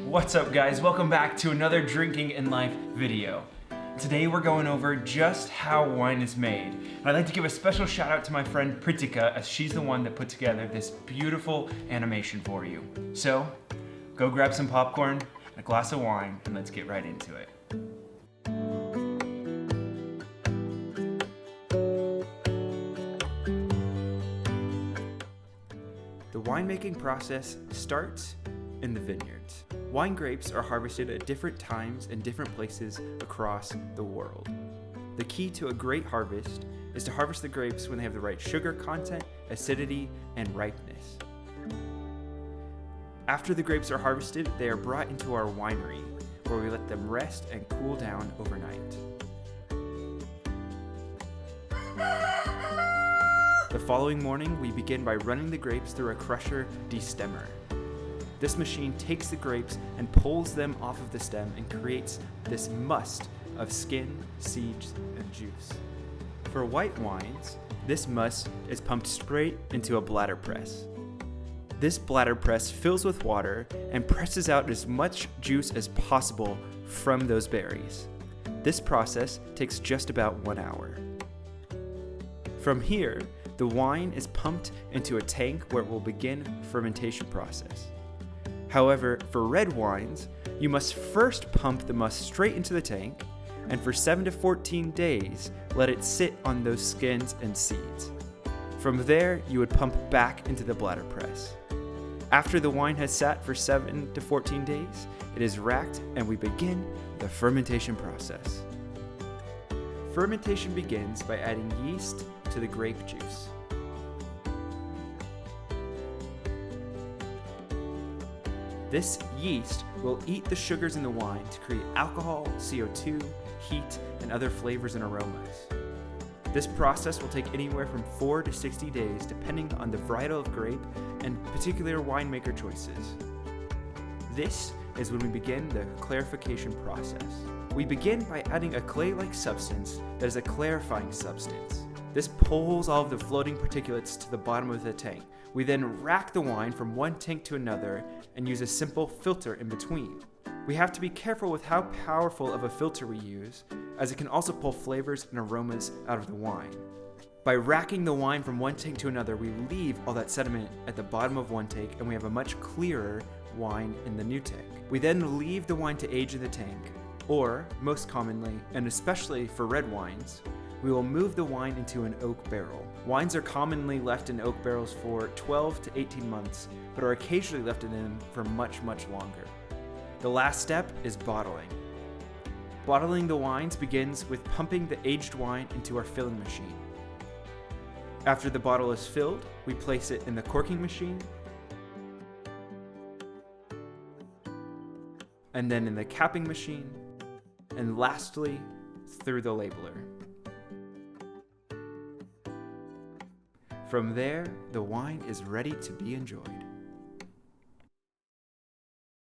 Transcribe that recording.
What's up, guys? Welcome back to another Drinking in Life video. Today we're going over just how wine is made. And I'd like to give a special shout out to my friend Pritika, as she's the one that put together this beautiful animation for you. So, go grab some popcorn and a glass of wine and let's get right into it. The winemaking process starts in the vineyards. Wine grapes are harvested at different times in different places across the world. The key to a great harvest is to harvest the grapes when they have the right sugar content, acidity, and ripeness. After the grapes are harvested, they are brought into our winery, where we let them rest and cool down overnight. The following morning, we begin by running the grapes through a crusher destemmer. This machine takes the grapes and pulls them off of the stem and creates this must of skin, seeds, and juice. For white wines, this must is pumped straight into a bladder press. This bladder press fills with water and presses out as much juice as possible from those berries. This process takes just about 1 hour. From here, the wine is pumped into a tank where it will begin fermentation process. However, for red wines, you must first pump the must straight into the tank, and for 7 to 14 days, let it sit on those skins and seeds. From there, you would pump back into the bladder press. After the wine has sat for 7 to 14 days, it is racked and we begin the fermentation process. Fermentation begins by adding yeast to the grape juice. This yeast will eat the sugars in the wine to create alcohol, CO2, heat, and other flavors and aromas. This process will take anywhere from 4 to 60 days depending on the varietal of grape and particular winemaker choices. This is when we begin the clarification process. We begin by adding a clay-like substance that is a clarifying substance. This pulls all of the floating particulates to the bottom of the tank. We then rack the wine from one tank to another and use a simple filter in between. We have to be careful with how powerful of a filter we use, as it can also pull flavors and aromas out of the wine. By racking the wine from one tank to another, we leave all that sediment at the bottom of one tank and we have a much clearer wine in the new tank. We then leave the wine to age in the tank, or most commonly, and especially for red wines, we will move the wine into an oak barrel. Wines are commonly left in oak barrels for 12 to 18 months, but are occasionally left in them for much longer. The last step is bottling. Bottling the wines begins with pumping the aged wine into our filling machine. After the bottle is filled, we place it in the corking machine, and then in the capping machine, and lastly, through the labeler. From there, the wine is ready to be enjoyed.